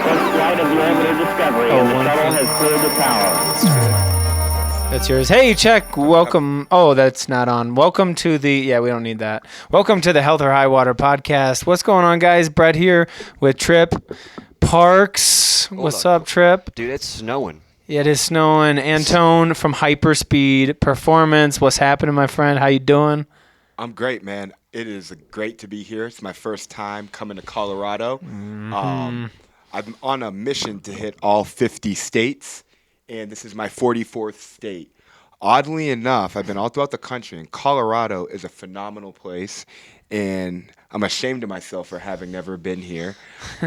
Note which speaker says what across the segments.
Speaker 1: First flight of the orbiter Discovery, and the shuttle has cleared the tower.
Speaker 2: That's yours. Hey, check. Welcome. Oh, that's not on. Welcome to the. Yeah, we don't need that. Welcome to the Health or High Water podcast. What's going on, guys? Brett here with Trip Parks. What's up, Trip?
Speaker 3: Dude, it's snowing.
Speaker 2: Yeah, it is snowing. Antone from HyperSpeed Performance. What's happening, my friend? How you doing?
Speaker 4: I'm great, man. It is great to be here. It's my first time coming to Colorado. I'm on a mission to hit all 50 states, and this is my 44th state. Oddly enough, I've been all throughout the country, and Colorado is a phenomenal place, and I'm ashamed of myself for having never been here,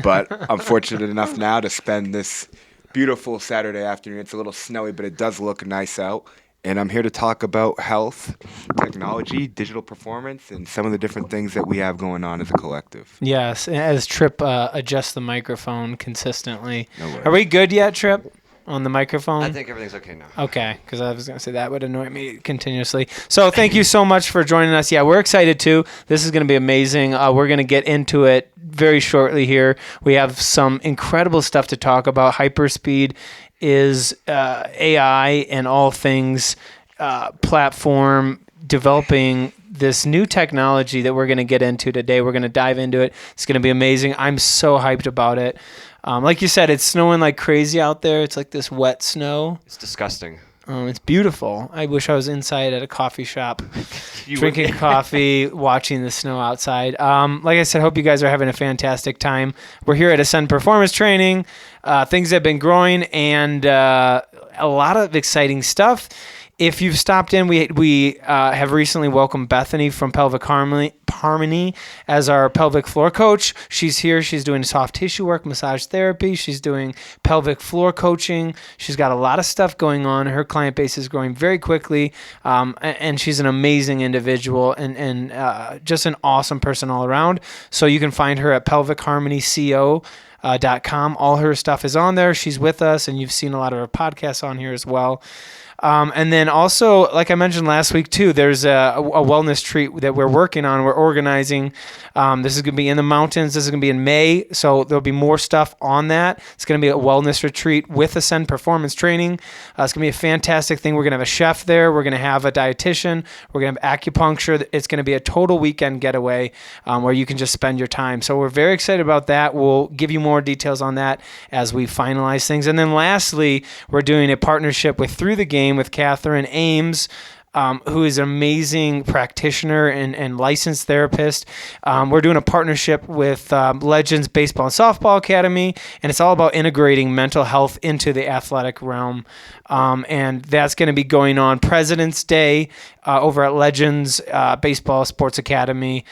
Speaker 4: but I'm fortunate enough now to spend this beautiful Saturday afternoon. It's a little snowy, but it does look nice out. And I'm here to talk about health, technology, digital performance, and some of the different things that we have going on as a collective.
Speaker 2: Yes, as Trip adjusts the microphone consistently.
Speaker 4: No worries.
Speaker 2: Are we good yet, Trip, on the microphone?
Speaker 3: I think everything's okay now.
Speaker 2: Okay, because I was going to say that would annoy me continuously. So thank you so much for joining us. Yeah, we're excited too. This is going to be amazing. We're going to get into it very shortly here. We have some incredible stuff to talk about. HyperSpeed is AI and all things platform developing this new technology that we're going to get into today. We're going to dive into it. It's going to be amazing. I'm so hyped about it. Like you said, it's snowing like crazy out there. It's like this wet snow.
Speaker 3: It's disgusting.
Speaker 2: It's beautiful. I wish I was inside at a coffee shop, drinking coffee, watching the snow outside. Like I said, hope you guys are having a fantastic time. We're here at Ascend Performance Training. Things have been growing and a lot of exciting stuff. If you've stopped in, we have recently welcomed Bethany from Pelvic Harmony as our pelvic floor coach. She's here. She's doing soft tissue work, massage therapy. She's doing pelvic floor coaching. She's got a lot of stuff going on. Her client base is growing very quickly, and she's an amazing individual and just an awesome person all around. So you can find her at pelvichaharmonyco.com. All her stuff is on there. She's with us, and you've seen a lot of her podcasts on here as well. And then also, like I mentioned last week too, there's a wellness treat that we're working on. We're organizing. This is going to be in the mountains. This is going to be in May. So there'll be more stuff on that. It's going to be a wellness retreat with Ascend Performance Training. It's going to be a fantastic thing. We're going to have a chef there. We're going to have a dietitian. We're going to have acupuncture. It's going to be a total weekend getaway where you can just spend your time. So we're very excited about that. We'll give you more details on that as we finalize things. And then lastly, we're doing a partnership with Through the Game with Catherine Ames, who is an amazing practitioner and licensed therapist. We're doing a partnership with Legends Baseball and Softball Academy, and it's all about integrating mental health into the athletic realm. And that's going to be going on President's Day over at Legends Baseball Sports Academy.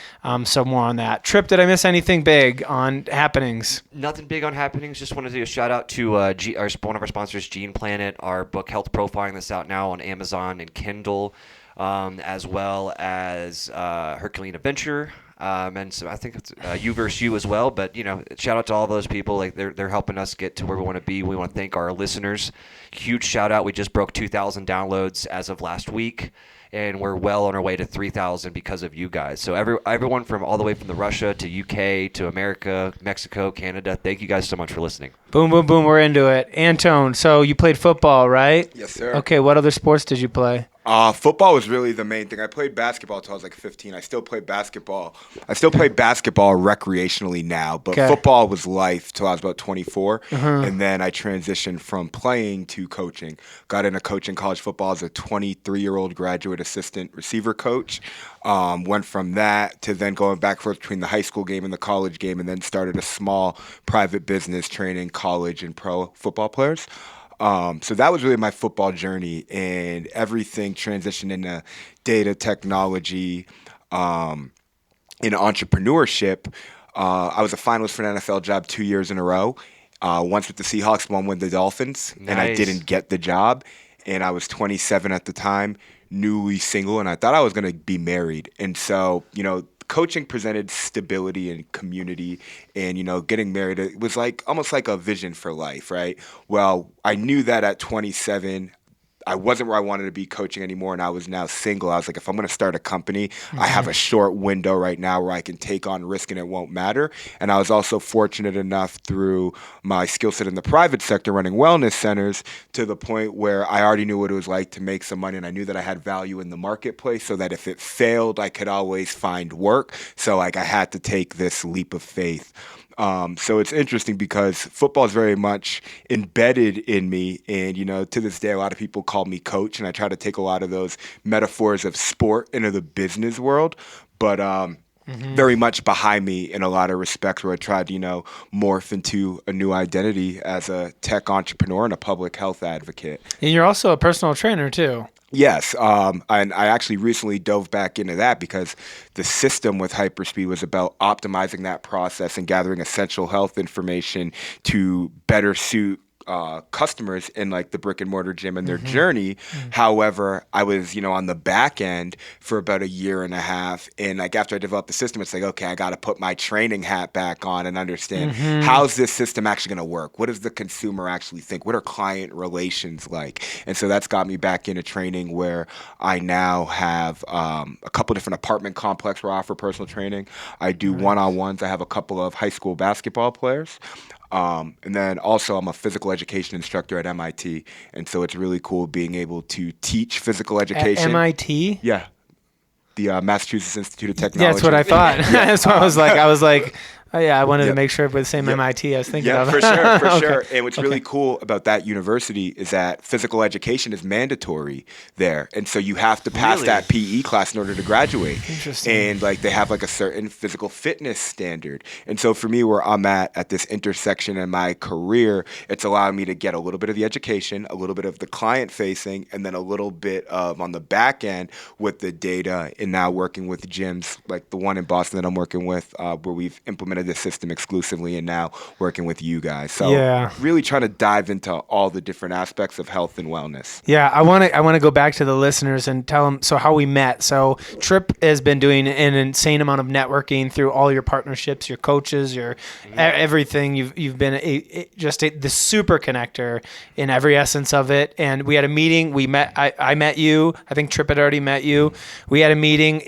Speaker 2: So more on that. Trip, did I miss anything big on happenings?
Speaker 3: Nothing big on happenings. Just wanted to do a shout out to one of our sponsors, Gene Planet, our book Health Profiling that's out now on Amazon and Kindle, as well as Herculean Adventure. And so I think it's You vs. You as well. But, shout out to all those people. Like they're helping us get to where we want to be. We want to thank our listeners. Huge shout out. We just broke 2,000 downloads as of last week, and we're well on our way to 3,000 because of you guys. So everyone from all the way from the Russia to UK to America, Mexico, Canada, thank you guys so much for listening.
Speaker 2: Boom, boom, boom. We're into it. Antone, so you played football, right?
Speaker 4: Yes, sir.
Speaker 2: Okay, what other sports did you play?
Speaker 4: Football was really the main thing. I played basketball until I was like 15. I still play basketball. I still play basketball recreationally now, but football was life till I was about 24. And then I transitioned from playing to coaching. Got into coaching college football as a 23-year-old graduate assistant receiver coach. Went from that to then going back and forth between the high school game and the college game, and then started a small private business training college and pro football players. So that was really my football journey, and everything transitioned into data technology, into entrepreneurship. I was a finalist for an NFL job 2 years in a row, once with the Seahawks, one with the Dolphins,
Speaker 3: Nice.
Speaker 4: and I didn't get the job. And I was 27 at the time, newly single, and I thought I was going to be married. And so, coaching presented stability and community, and getting married, it was like almost like a vision for life, right? Well, I knew that at 27 I wasn't where I wanted to be coaching anymore, and I was now single. I was like, if I'm going to start a company, I have a short window right now where I can take on risk and it won't matter. And I was also fortunate enough through my skill set in the private sector running wellness centers to the point where I already knew what it was like to make some money, and I knew that I had value in the marketplace, so that if it failed, I could always find work. So like I had to take this leap of faith. So it's interesting because football is very much embedded in me. And, to this day, a lot of people call me coach, and I try to take a lot of those metaphors of sport into the business world. But very much behind me in a lot of respects, where I tried to, morph into a new identity as a tech entrepreneur and a public health advocate.
Speaker 2: And you're also a personal trainer too.
Speaker 4: Yes, and I actually recently dove back into that because the system with HyperSpeed was about optimizing that process and gathering essential health information to better suit customers in like the brick and mortar gym and their journey. However, I was, on the back end for about a year and a half. And like after I developed the system, it's like, okay, I got to put my training hat back on and understand how's this system actually going to work? What does the consumer actually think? What are client relations like? And so that's got me back into training, where I now have a couple different apartment complexes where I offer personal training. I do one-on-ones. I have a couple of high school basketball players. And then also I'm a physical education instructor at MIT. And so it's really cool being able to teach physical education.
Speaker 2: At MIT?
Speaker 4: Yeah. The Massachusetts Institute of Technology.
Speaker 2: Yeah, that's what I thought. That's what I was like, oh, yeah, I wanted to make sure it was the same MIT I was thinking of.
Speaker 4: For sure. And what's really cool about that university is that physical education is mandatory there. And so you have to pass that PE class in order to graduate.
Speaker 2: Interesting.
Speaker 4: And like they have like a certain physical fitness standard. And so for me, where I'm at this intersection in my career, it's allowing me to get a little bit of the education, a little bit of the client facing, and then a little bit of on the back end with the data, and now working with gyms like the one in Boston that I'm working with, where we've implemented this system exclusively, and now working with you guys. So really trying to dive into all the different aspects of health and wellness.
Speaker 2: Yeah, I want to go back to the listeners and tell them how we met. So Trip has been doing an insane amount of networking through all your partnerships, your coaches, your everything. You've been the super connector in every essence of it. And we had a meeting. We met. I met you. I think Trip had already met you. We had a meeting.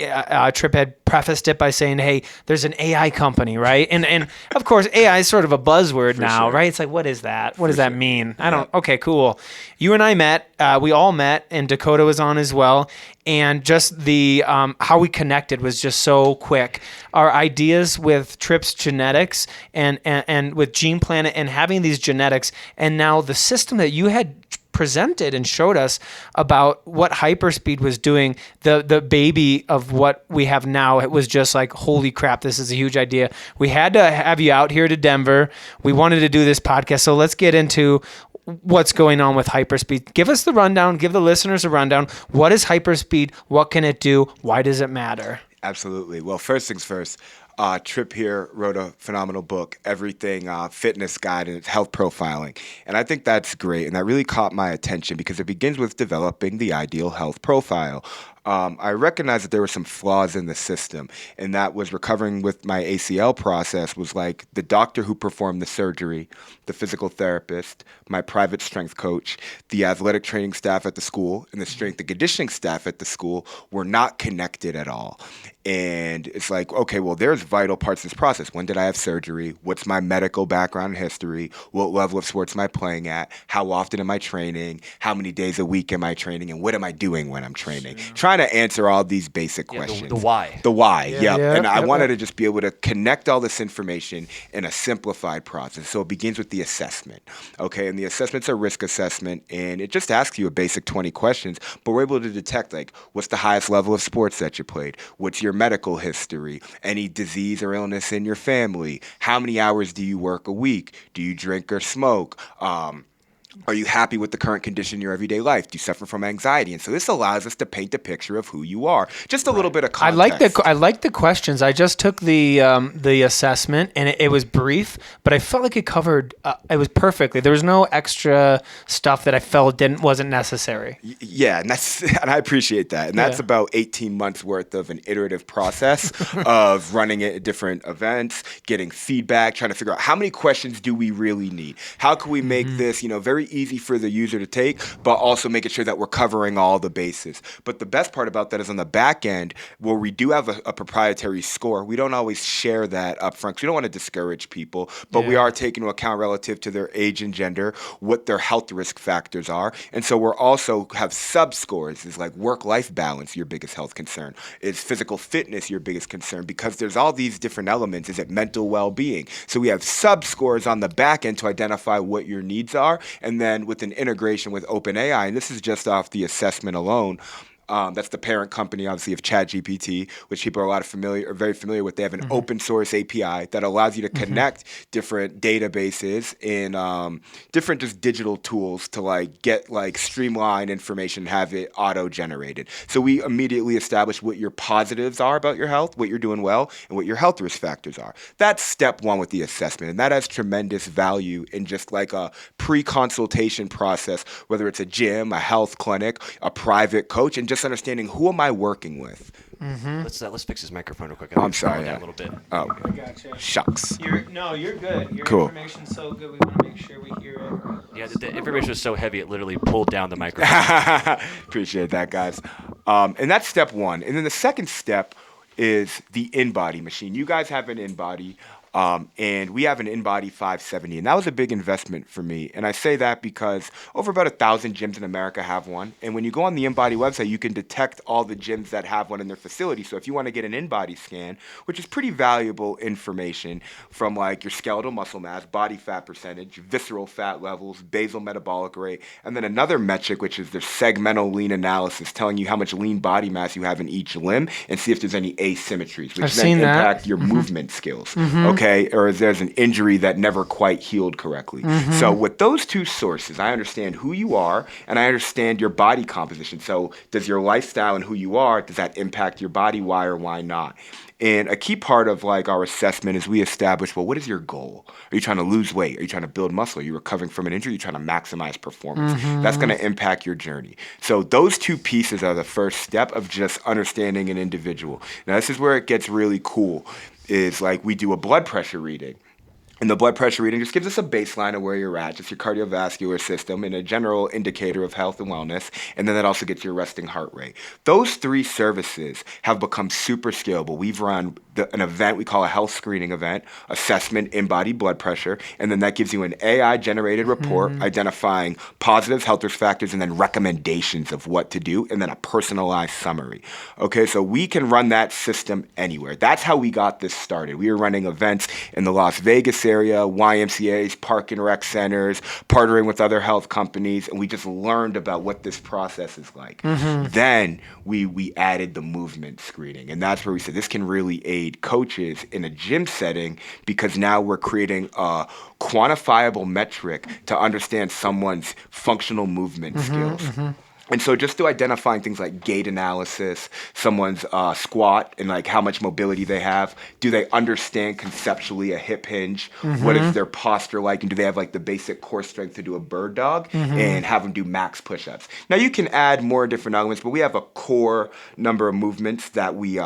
Speaker 2: Trip had prefaced it by saying, "Hey, there's an AI company, right?" And of course, AI is sort of a buzzword now, right? It's like, what is that? What does that mean? I don't. Okay, cool. You and I met. We all met, and Dakota was on as well. And just the how we connected was just so quick. Our ideas with Trip's genetics and with Gene Planet and having these genetics, and now the system that you had presented and showed us about what HyperSpeed was doing, the baby of what we have now, it was just like, holy crap, this is a huge idea. We had to have you out here to Denver. We wanted to do this podcast. So let's get into what's going on with HyperSpeed. Give us the rundown. Give the listeners a rundown. What is HyperSpeed? What can it do? Why does it matter?
Speaker 4: Absolutely. Well, first things first. Trip here wrote a phenomenal book, Everything Fitness Guide, and it's health profiling. And I think that's great. And that really caught my attention because it begins with developing the ideal health profile. I recognized that there were some flaws in the system, and that was recovering with my ACL process was like the doctor who performed the surgery, the physical therapist, my private strength coach, the athletic training staff at the school, and the strength and conditioning staff at the school were not connected at all. And it's like, okay, well, there's vital parts of this process. When did I have surgery? What's my medical background and history? What level of sports am I playing at? How often am I training? How many days a week am I training? And what am I doing when I'm training? Trying to answer all these basic questions.
Speaker 3: The why.
Speaker 4: The why, And I wanted to just be able to connect all this information in a simplified process. So it begins with the assessment, okay? And the assessment's a risk assessment, and it just asks you a basic 20 questions, but we're able to detect, like, what's the highest level of sports that you played? What's your medical history? Any disease or illness in your family? How many hours do you work a week? Do you drink or smoke? Are you happy with the current condition in your everyday life? Do you suffer from anxiety? And so this allows us to paint a picture of who you are. Just a little bit of context.
Speaker 2: I like the questions. I just took the assessment, and it was brief, but I felt like it covered it was perfectly. There was no extra stuff that I felt wasn't necessary.
Speaker 4: Yeah, and I appreciate that. And that's about 18 months worth of an iterative process of running it at different events, getting feedback, trying to figure out how many questions do we really need? How can we make this, very very easy for the user to take, but also making sure that we're covering all the bases. But the best part about that is on the back end, where we do have a proprietary score, we don't always share that up front because we don't want to discourage people, but we are taking into account relative to their age and gender, what their health risk factors are. And so we're also have sub-scores, is like work-life balance, your biggest health concern. Is physical fitness your biggest concern? Because there's all these different elements. Is it mental well-being? So we have sub-scores on the back end to identify what your needs are. And then with an integration with OpenAI, and this is just off the assessment alone, that's the parent company, obviously, of ChatGPT, which people are very familiar with. They have an open source API that allows you to connect different databases and different just digital tools to like get like streamlined information, have it auto generated. So we immediately establish what your positives are about your health, what you're doing well, and what your health risk factors are. That's step one with the assessment, and that has tremendous value in just like a pre-consultation process, whether it's a gym, a health clinic, a private coach, and just understanding who am I working with.
Speaker 3: Let's fix his microphone real quick.
Speaker 4: I'm sorry.
Speaker 3: Down a little bit.
Speaker 4: Oh,
Speaker 2: I gotcha.
Speaker 4: shucks.
Speaker 2: You're good. Your
Speaker 4: Cool.
Speaker 2: information's so good. We want to make sure we hear it.
Speaker 3: Yeah, the information was so heavy it literally pulled down the microphone.
Speaker 4: Appreciate that, guys. And that's step one. And then the second step is the in-body machine. You guys have an in-body. And we have an InBody 570, and that was a big investment for me. And I say that because over about 1,000 gyms in America have one. And when you go on the InBody website, you can detect all the gyms that have one in their facility. So if you want to get an InBody scan, which is pretty valuable information from like your skeletal muscle mass, body fat percentage, visceral fat levels, basal metabolic rate, and then another metric, which is their segmental lean analysis, telling you how much lean body mass you have in each limb and see if there's any asymmetries, which then impact your movement skills. Okay. Or if there's an injury that never quite healed correctly. So with those two sources, I understand who you are and I understand your body composition. So does your lifestyle and who you are, does that impact your body? Why or why not? And a key part of like our assessment is we establish, well, what is your goal? Are you trying to lose weight? Are you trying to build muscle? Are you recovering from an injury? Are you trying to maximize performance? That's going to impact your journey. So those two pieces are the first step of just understanding an individual. Now, this is where it gets really cool, is like we do a blood pressure reading. And the blood pressure reading just gives us a baseline of where you're at, just your cardiovascular system and a general indicator of health and wellness. And then that also gets your resting heart rate. Those three services have become super scalable. We've run an event we call a health screening event, assessment, in-body blood pressure, and then that gives you an AI-generated report identifying positive health risk factors and then recommendations of what to do, and then a personalized summary. Okay, so we can run that system anywhere. That's how we got this started. We were running events in the Las Vegas area, YMCAs, park and rec centers, partnering with other health companies, and we just learned about what this process is like. Then we added the movement screening, and that's where we said this can really aid coaches in a gym setting because now we're creating a quantifiable metric to understand someone's functional movement skills. And so just through identifying things like gait analysis, someone's squat and like how much mobility they have, do they understand conceptually a hip hinge? What is their posture like? And do they have like the basic core strength to do a bird dog and have them do max push-ups? Now you can add more different elements, but we have a core number of movements that we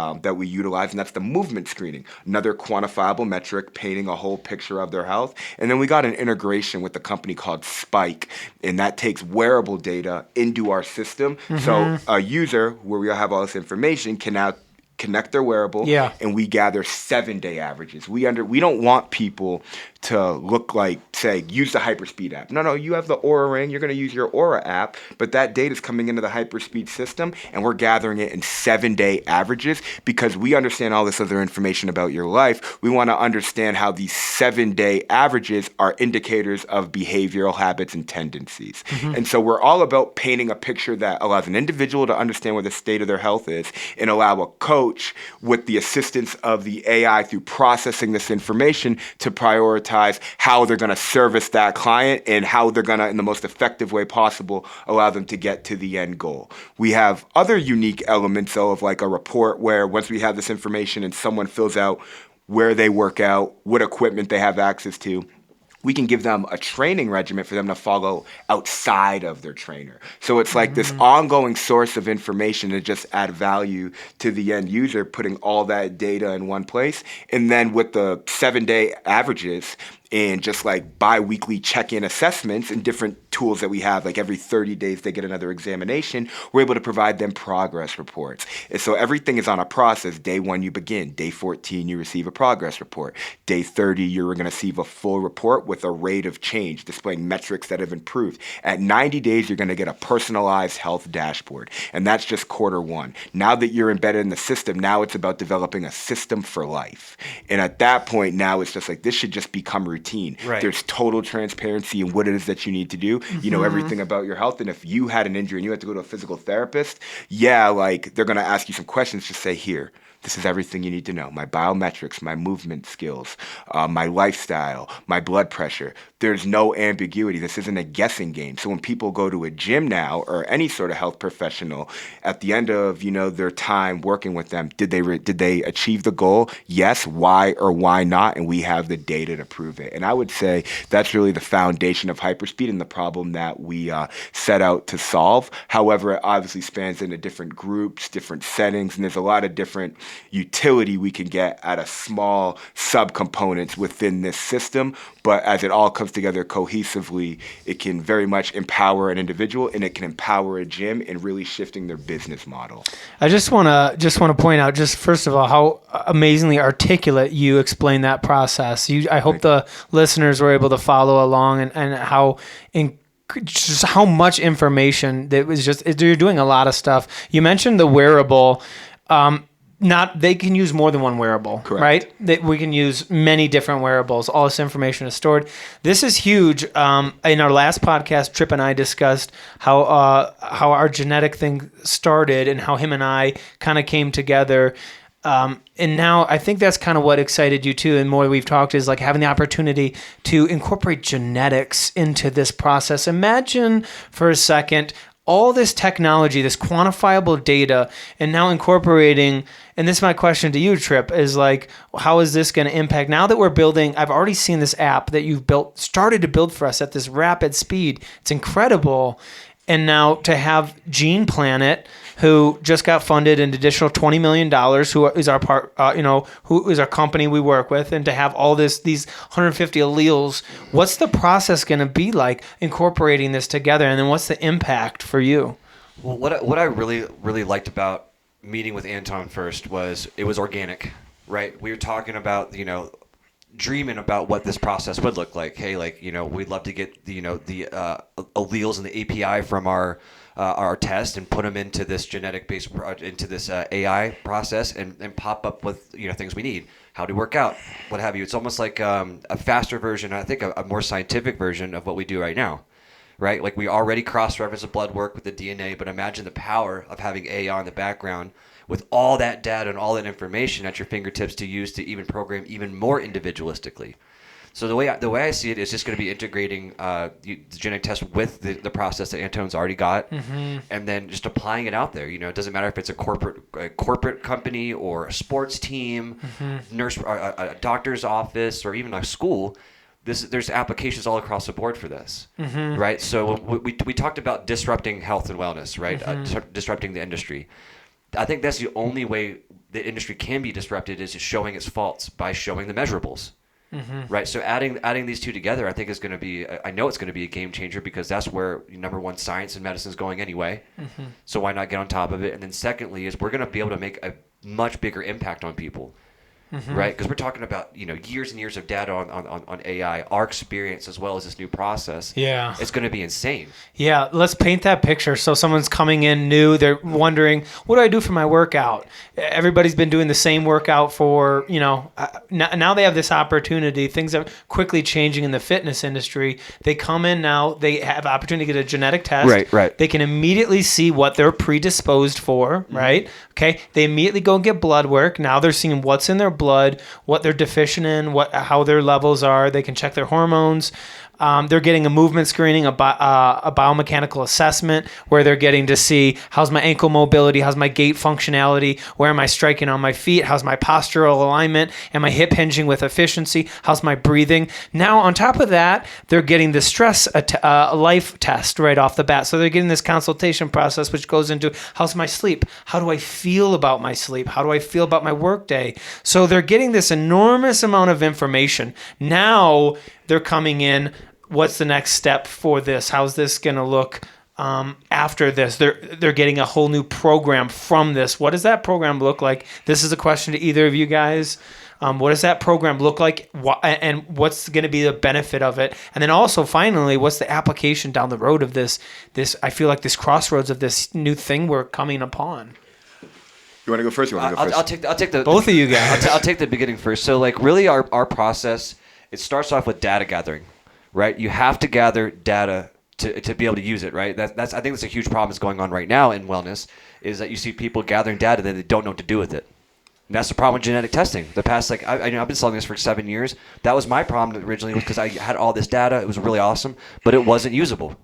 Speaker 4: utilize, and that's the movement screening. Another quantifiable metric, painting a whole picture of their health. And then we got an integration with a company called Spike, and that takes wearable data into our system. So a user, where we have all this information, can now connect their wearable, and we gather 7-day averages. We don't want people to look like, say, use the HyperSpeed app. No, you have the Aura Ring. You're going to use your Aura app, but that data is coming into the HyperSpeed system, and we're gathering it in 7-day averages because we understand all this other information about your life. We want to understand how these 7-day averages are indicators of behavioral habits and tendencies. And so we're all about painting a picture that allows an individual to understand where the state of their health is and allow a coach, with the assistance of the AI through processing this information, to prioritize how they're going to service that client and how they're going to, in the most effective way possible, allow them to get to the end goal. We have other unique elements, though, of like a report where once we have this information and someone fills out where they work out, what equipment they have access to, we can give them a training regimen for them to follow outside of their trainer. So it's like this ongoing source of information to just add value to the end user, putting all that data in one place. And then with the 7-day averages, and just like bi-weekly check-in assessments and different tools that we have, like every 30 days they get another examination, we're able to provide them progress reports. And so everything is on a process. Day 1, you begin. Day 14, you receive a progress report. Day 30, you're going to receive a full report with a rate of change, displaying metrics that have improved. At 90 days, you're going to get a personalized health dashboard. And that's just quarter 1. Now that you're embedded in the system, now it's about developing a system for life. And at that point, now it's just like, this should just become routine.
Speaker 3: Right.
Speaker 4: There's total transparency in what it is that you need to do. You know everything about your health. And if you had an injury and you had to go to a physical therapist, like they're going to ask you some questions. Just say, here, this is everything you need to know. My biometrics, my movement skills, my lifestyle, my blood pressure. There's no ambiguity. This isn't a guessing game. So when people go to a gym now or any sort of health professional, at the end of their time working with them, did they achieve the goal? Yes. Why or why not? And we have the data to prove it. And I would say that's really the foundation of HyperSpeed and the problem that we set out to solve. However, it obviously spans into different groups, different settings, and there's a lot of different utility we can get at a small subcomponents within this system. But as it all comes together cohesively, it can very much empower an individual and it can empower a gym in really shifting their business model.
Speaker 2: I just want to point out, just first of all, how amazingly articulate you explain that process. I hope the listeners were able to follow along and how just how much information that was you're doing a lot of stuff. You mentioned the wearable. They can use more than one wearable,
Speaker 4: correct,
Speaker 2: right? That we can use many different wearables. All this information is stored. This is huge. In our last podcast, Trip and I discussed how our genetic thing started and how him and I kind of came together. And now I think that's kind of what excited you too. And more we've talked is like having the opportunity to incorporate genetics into this process. Imagine for a second all this technology, this quantifiable data, and now incorporating, and this is my question to you, Trip, is like, how is this going to impact? Now that we're building, I've already seen this app that you've started to build for us at this rapid speed. It's incredible. And now to have Gene Planet, who just got funded an additional $20 million, who is our who is our company we work with, and to have all these 150 alleles, what's the process going to be like incorporating this together, and then what's the impact for you?
Speaker 3: Well, what I really liked about meeting with Antone first was it was organic, right? We were talking about dreaming about what this process would look like. Hey, we'd love to get the alleles and the API from our test and put them into this genetic-based into this AI process and pop up with things we need, how to work out, what have you. It's almost like a faster version, I think a more scientific version of what we do right now, right? Like we already cross-reference the blood work with the DNA, but imagine the power of having AI in the background with all that data and all that information at your fingertips to use to even program even more individualistically. So the way I see it is just going to be integrating the genetic test with the process that Antone's already got, and then just applying it out there. It doesn't matter if it's a corporate company or a sports team, nurse, a doctor's office, or even a school. There's applications all across the board for this, right? So we talked about disrupting health and wellness, right? Disrupting the industry. I think that's the only way the industry can be disrupted is showing its faults by showing the measurables. Right. So adding these two together, I think is going to be, I know it's going to be a game changer because that's where number one, science and medicine is going anyway. So why not get on top of it? And then secondly is we're going to be able to make a much bigger impact on people. Right? Because we're talking about, years and years of data on AI, our experience as well as this new process. Yeah. It's going to be insane.
Speaker 2: Yeah. Let's paint that picture. So someone's coming in new, they're wondering, what do I do for my workout? Everybody's been doing the same workout for, now they have this opportunity. Things are quickly changing in the fitness industry. They come in now, they have opportunity to get a genetic test.
Speaker 3: Right.
Speaker 2: They can immediately see what they're predisposed for, right? Okay. They immediately go and get blood work. Now they're seeing what's in their blood, what they're deficient in, how their levels are. They can check their hormones. They're getting a movement screening, a biomechanical assessment where they're getting to see how's my ankle mobility, how's my gait functionality, where am I striking on my feet, how's my postural alignment, am I hip hinging with efficiency, how's my breathing. Now, on top of that, they're getting the stress life test right off the bat. So they're getting this consultation process, which goes into how's my sleep, how do I feel about my sleep, how do I feel about my work day. So So they're getting this enormous amount of information. Now they're coming in. What's the next step for this? How's this going to look after this? They're getting a whole new program from this. What does that program look like? This is a question to either of you guys. What does that program look like, and what's going to be the benefit of it? And then also, finally, what's the application down the road of this? I feel like this crossroads of this new thing we're coming upon.
Speaker 4: You want to go first? You want to go first?
Speaker 3: I'll take the
Speaker 2: both of you guys.
Speaker 3: I'll take the beginning first. So, like, really, our process, it starts off with data gathering, right? You have to gather data to be able to use it, right? I think that's a huge problem that's going on right now in wellness, is that you see people gathering data that they don't know what to do with it. And that's the problem with genetic testing. The past, I've been selling this for 7 years. That was my problem originally, because I had all this data. It was really awesome, but it wasn't usable,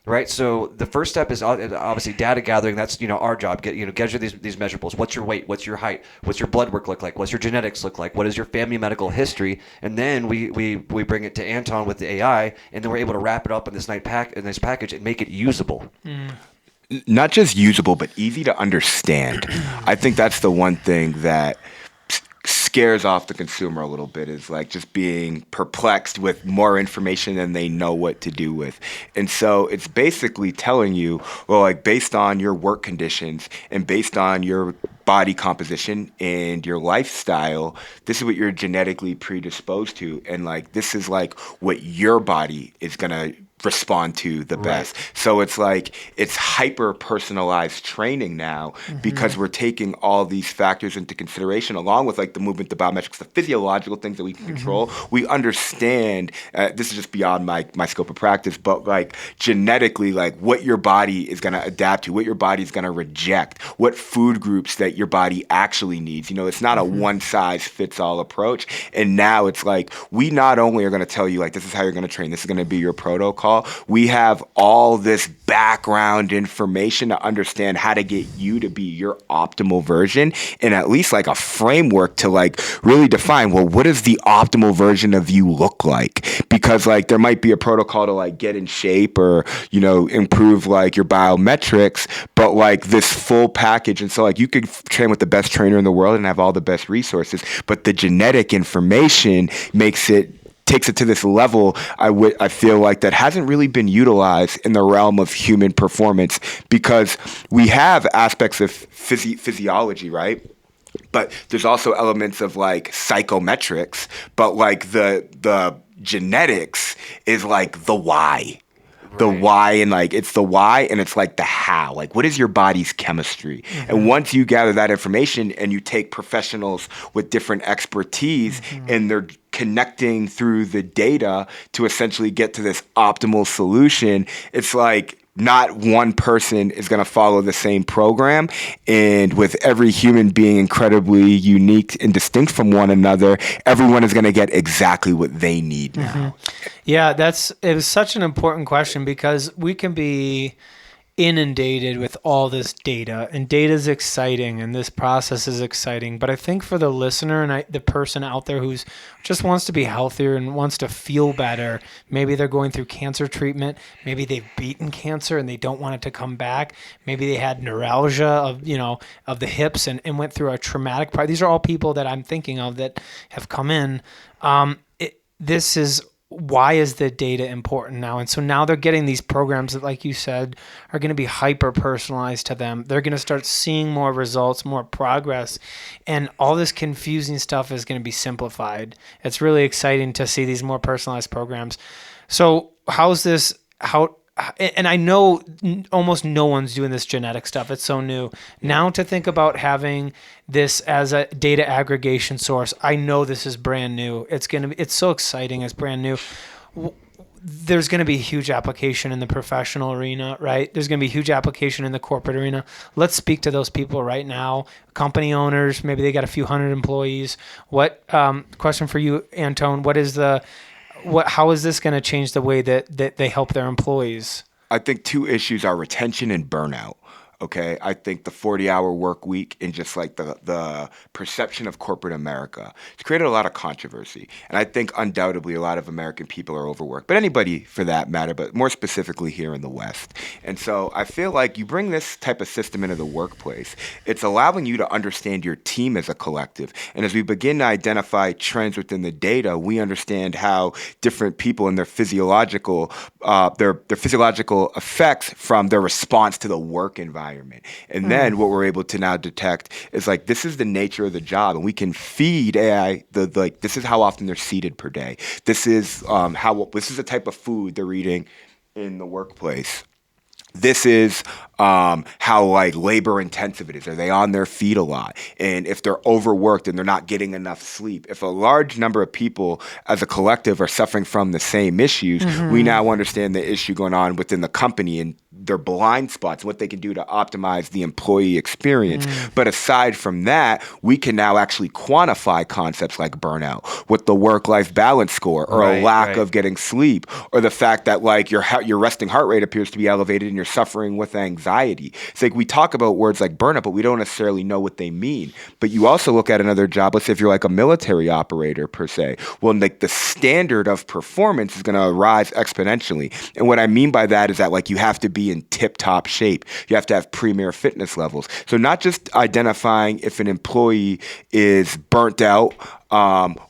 Speaker 3: right? So the first step is obviously data gathering. That's our job. Get these measurables. What's your weight? What's your height? What's your blood work look like? What's your genetics look like? What is your family medical history? And then we bring it to Antone with the AI, and then we're able to wrap it up in this nice package and make it usable.
Speaker 4: Not just usable, but easy to understand. I think that's the one thing that scares off the consumer a little bit, is like just being perplexed with more information than they know what to do with. And so it's basically telling you, well, like, based on your work conditions and based on your body composition and your lifestyle, this is what you're genetically predisposed to. And like, this is like what your body is going to respond to the best. So it's like, it's hyper personalized training now, because we're taking all these factors into consideration, along with like the movement, the biometrics, the physiological things that we can control. We understand, this is just beyond my scope of practice, but like genetically, like what your body is going to adapt to, what your body is going to reject, what food groups that your body actually needs. It's not a one size fits all approach. And now it's like, we not only are going to tell you, like, this is how you're going to train, this is going to be your protocol. We have all this background information to understand how to get you to be your optimal version, and at least like a framework to like really define, well, what does the optimal version of you look like? Because like there might be a protocol to like get in shape or, improve like your biometrics, but like this full package. And so like you could train with the best trainer in the world and have all the best resources, but the genetic information takes it to this level, I feel like, that hasn't really been utilized in the realm of human performance, because we have aspects of physiology, right? But there's also elements of like psychometrics, but like the genetics is like the why. The why, and like it's the why, and it's like the how. Like, what is your body's chemistry? And once you gather that information and you take professionals with different expertise and they're connecting through the data to essentially get to this optimal solution, it's like not one person is going to follow the same program. And with every human being incredibly unique and distinct from one another, everyone is going to get exactly what they need now.
Speaker 2: Yeah, it was such an important question, because we can be inundated with all this data, and data is exciting, and this process is exciting. But I think for the listener and the person out there who's just wants to be healthier and wants to feel better, maybe they're going through cancer treatment, maybe they've beaten cancer and they don't want it to come back, maybe they had neuralgia of the hips and went through a traumatic part. These are all people that I'm thinking of that have come in. This is why is the data important now? And so now they're getting these programs that, like you said, are going to be hyper personalized to them. They're going to start seeing more results, more progress, and all this confusing stuff is going to be simplified. It's really exciting to see these more personalized programs. So and I know almost no one's doing this genetic stuff. It's so new. Now to think about having this as a data aggregation source, I know this is brand new. It's so exciting. It's brand new. There's going to be a huge application in the professional arena, right? There's going to be a huge application in the corporate arena. Let's speak to those people right now. Company owners, maybe they got a few hundred employees. Question for you, Antone, how is this going to change the way that they help their employees?
Speaker 4: I think two issues are retention and burnout. Okay, I think the 40-hour work week and just like the perception of corporate America, it's created a lot of controversy. And I think undoubtedly a lot of American people are overworked, but anybody for that matter, but more specifically here in the West. And so I feel like you bring this type of system into the workplace, it's allowing you to understand your team as a collective. And as we begin to identify trends within the data, we understand how different people and their physiological effects from their response to the work environment. And then what we're able to now detect is like, this is the nature of the job, and we can feed AI this is how often they're seated per day. This is this is the type of food they're eating in the workplace. This is how like labor intensive it is. Are they on their feet a lot? And if they're overworked and they're not getting enough sleep, if a large number of people as a collective are suffering from the same issues, we now understand the issue going on within the company and their blind spots, what they can do to optimize the employee experience. But aside from that, we can now actually quantify concepts like burnout, what the work-life balance score, or a lack of getting sleep, or the fact that like your resting heart rate appears to be elevated and you're suffering with anxiety. It's like we talk about words like burnout, but we don't necessarily know what they mean. But you also look at another job, let's say if you're like a military operator per se, well, like the standard of performance is going to rise exponentially. And what I mean by that is that like you have to be in tip-top shape. You have to have premier fitness levels. So not just identifying if an employee is burnt out,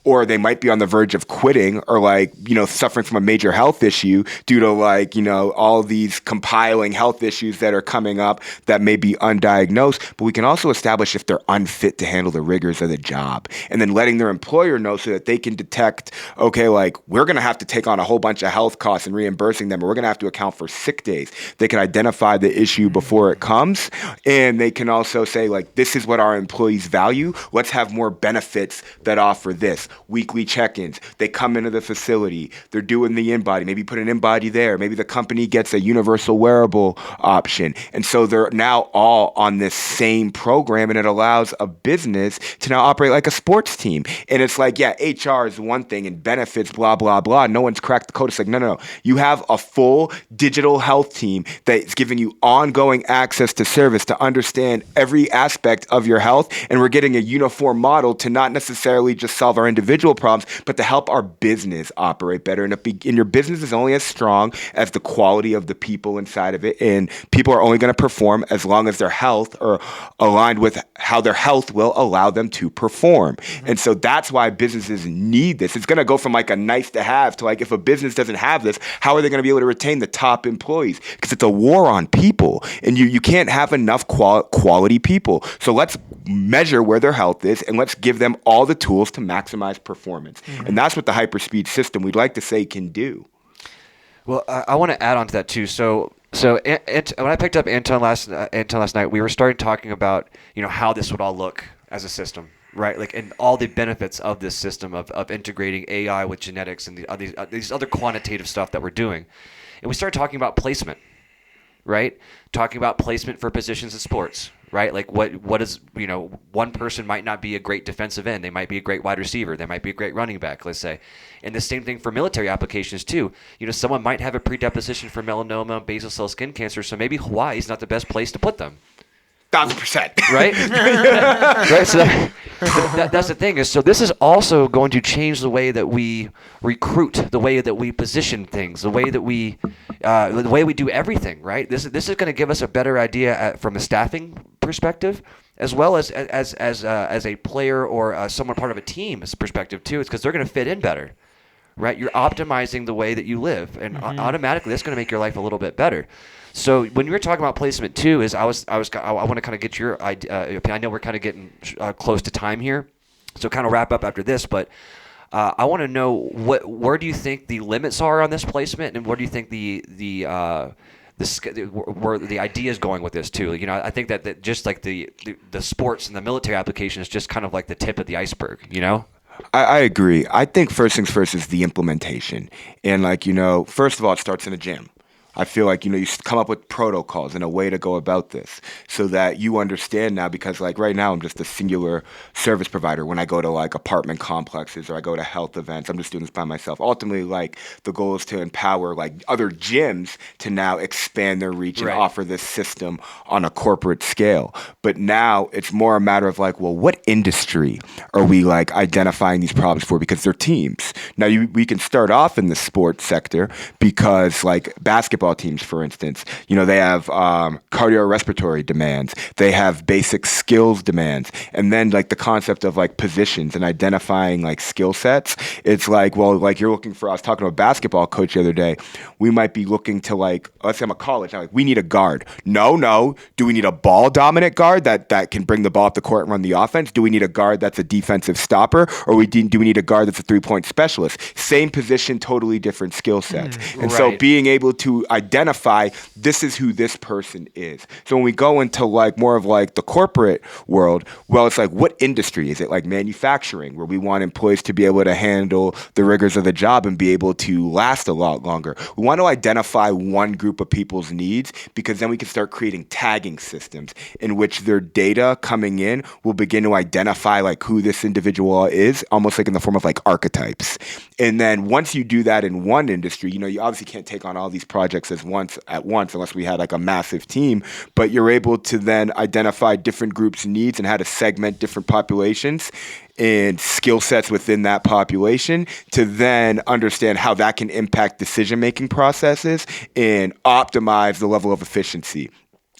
Speaker 4: or they might be on the verge of quitting, or like, suffering from a major health issue due to like, all these compiling health issues that are coming up that may be undiagnosed. But we can also establish if they're unfit to handle the rigors of the job, and then letting their employer know so that they can detect, okay, like we're going to have to take on a whole bunch of health costs and reimbursing them, or we're going to have to account for sick days. They can identify the issue before it comes, and they can also say like, this is what our employees value. Let's have more benefits that offer this. Weekly check-ins. They come into the facility. They're doing the in-body. Maybe put an in-body there. Maybe the company gets a universal wearable option. And so they're now all on this same program, and it allows a business to now operate like a sports team. And it's like, yeah, HR is one thing and benefits, blah, blah, blah. No one's cracked the code. It's like, no. You have a full digital health team that's giving you ongoing access to service to understand every aspect of your health. And we're getting a uniform model to not necessarily just solve our individual problems, but to help our business operate better. And your business is only as strong as the quality of the people inside of it. And people are only going to perform as long as their health are aligned with how their health will allow them to perform. And so that's why businesses need this. It's going to go from like a nice to have to like, if a business doesn't have this, how are they going to be able to retain the top employees? Because it's a war on people, and you can't have enough quality people. So let's measure where their health is, and let's give them all the tools to maximize performance. And that's what the HyperSpeed system we'd like to say can do.
Speaker 3: Well, I want to add on to that too. So when I picked up Antone last night, we were starting talking about how this would all look as a system, right? Like, and all the benefits of this system of integrating AI with genetics and these other quantitative stuff that we're doing. And we started talking about placement, right? Talking about placement for positions in sports, right? Like what is, one person might not be a great defensive end. They might be a great wide receiver. They might be a great running back, let's say. And the same thing for military applications too. Someone might have a predisposition for melanoma, basal cell skin cancer, so maybe Hawaii is not the best place to put them.
Speaker 4: 1,000%.
Speaker 3: Right? Right. So that's the thing is, so this is also going to change the way that we recruit, the way that we position things, the way that we do everything. Right. This is going to give us a better idea from a staffing perspective, as well as a player or someone part of a team's perspective too. It's because they're going to fit in better. Right. You're optimizing the way that you live, and automatically that's going to make your life a little bit better. So when you were talking about placement too, I want to kind of get your idea. I know we're kind of getting close to time here, so kind of wrap up after this. But I want to know where do you think the limits are on this placement, and where do you think where the idea is going with this too? I think that just like the sports and the military application is just kind of like the tip of the iceberg.
Speaker 4: I agree. I think first things first is the implementation, and first of all, it starts in a gym. I feel like, you come up with protocols and a way to go about this so that you understand now, because like right now I'm just a singular service provider. When I go to like apartment complexes or I go to health events, I'm just doing this by myself. Ultimately, like the goal is to empower like other gyms to now expand their reach and offer this system on a corporate scale. But now it's more a matter of like, well, what industry are we like identifying these problems for? Because they're teams. Now we can start off in the sports sector because like basketball teams, for instance, they have cardiorespiratory demands. They have basic skills demands. And then like the concept of like positions and identifying like skill sets. It's like, well, like you're looking for, I was talking to a basketball coach the other day. We might be looking to like, let's say I'm a college. I'm like, we need a guard. No. Do we need a ball dominant guard that can bring the ball up the court and run the offense? Do we need a guard that's a defensive stopper? Or do we need a guard that's a 3-point specialist? Same position, totally different skill sets. And so being able to identify this is who this person is. So when we go into like more of like the corporate world, well, it's like what industry? Is it like manufacturing where we want employees to be able to handle the rigors of the job and be able to last a lot longer? We want to identify one group of people's needs because then we can start creating tagging systems in which their data coming in will begin to identify like who this individual is, almost like in the form of like archetypes. And then once you do that in one industry, you obviously can't take on all these projects at once unless we had like a massive team, but you're able to then identify different groups' needs and how to segment different populations and skill sets within that population to then understand how that can impact decision-making processes and optimize the level of efficiency.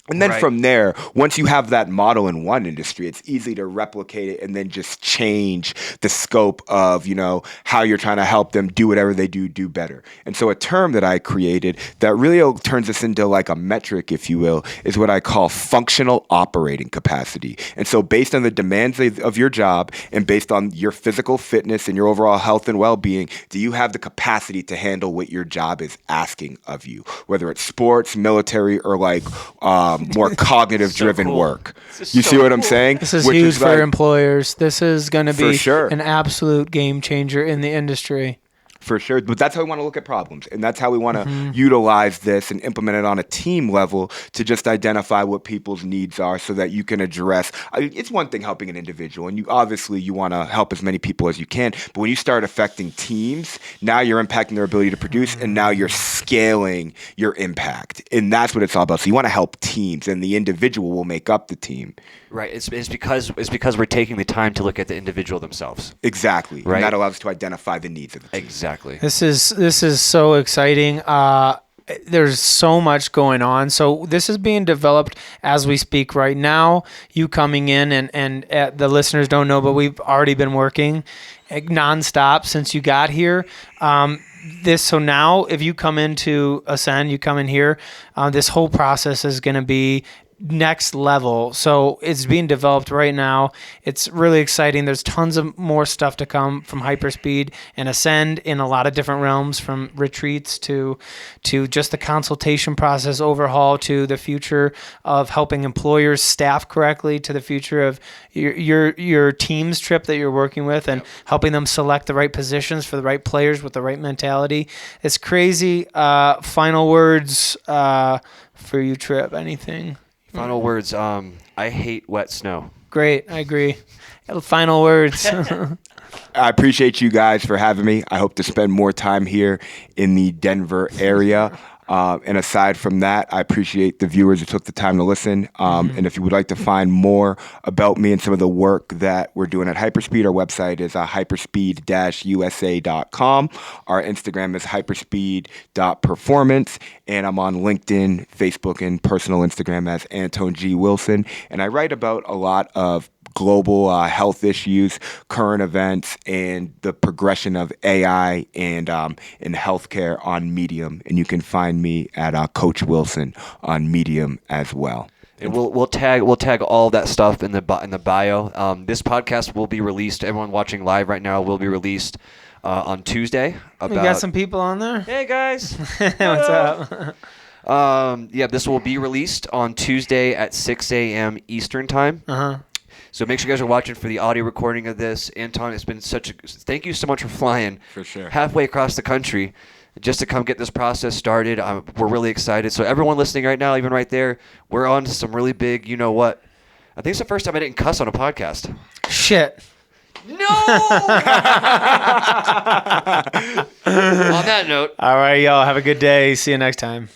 Speaker 4: And then from there, once you have that model in one industry, it's easy to replicate it and then just change the scope of, how you're trying to help them do whatever they do better. And so a term that I created that really turns this into like a metric, if you will, is what I call functional operating capacity. And so based on the demands of your job and based on your physical fitness and your overall health and well-being, do you have the capacity to handle what your job is asking of you, whether it's sports, military, or like more cognitive-driven work. You see what I'm saying?
Speaker 2: This is huge for employers. This is going to be an absolute game changer in the industry.
Speaker 4: For sure. But that's how we want to look at problems. And that's how we want to utilize this and implement it on a team level to just identify what people's needs are so that you can address. It's one thing helping an individual, and you want to help as many people as you can. But when you start affecting teams, now you're impacting their ability to produce, and now you're scaling your impact. And that's what it's all about. So you want to help teams, and the individual will make up the team.
Speaker 3: Right. It's because we're taking the time to look at the individual themselves.
Speaker 4: Exactly.
Speaker 3: Right.
Speaker 4: And that allows us to identify the needs of the team.
Speaker 3: Exactly.
Speaker 2: This is so exciting. There's so much going on. So this is being developed as we speak right now. You coming in and the listeners don't know, but we've already been working nonstop since you got here. So now if you come into Ascend, you come in here, this whole process is going to be next level. So it's being developed right now. It's really exciting. There's tons of more stuff to come from HyperSpeed and Ascend in a lot of different realms, from retreats to just the consultation process overhaul, to the future of helping employers staff correctly, to the future of your team's trip that you're working with and helping them select the right positions for the right players with the right mentality. It's crazy. Final words for you, Trip. Anything?
Speaker 3: Final words. I hate wet snow.
Speaker 2: Great. I agree. Final words.
Speaker 4: I appreciate you guys for having me. I hope to spend more time here in the Denver area. And aside from that, I appreciate the viewers who took the time to listen. And if you would like to find more about me and some of the work that we're doing at HyperSpeed, our website is hyperspeed-usa.com. Our Instagram is hyperspeed.performance. And I'm on LinkedIn, Facebook, and personal Instagram as Antone G. Wilson. And I write about a lot of global health issues, current events, and the progression of AI and in healthcare on Medium. And you can find me at Coach Wilson on Medium as well.
Speaker 3: And we'll tag all that stuff in the bio. This podcast will be released. Everyone watching live right now will be released on Tuesday.
Speaker 2: We got some people on there.
Speaker 3: Hey guys,
Speaker 2: what's up?
Speaker 3: This will be released on Tuesday at 6 a.m. Eastern time. So make sure you guys are watching for the audio recording of this. Antone, it's been thank you so much for flying
Speaker 4: for sure
Speaker 3: halfway across the country just to come get this process started. We're really excited. So everyone listening right now, even right there, we're on to some really big, you know what? I think it's the first time I didn't cuss on a podcast.
Speaker 2: Shit.
Speaker 3: No! On that note.
Speaker 2: All right, y'all. Have a good day. See you next time.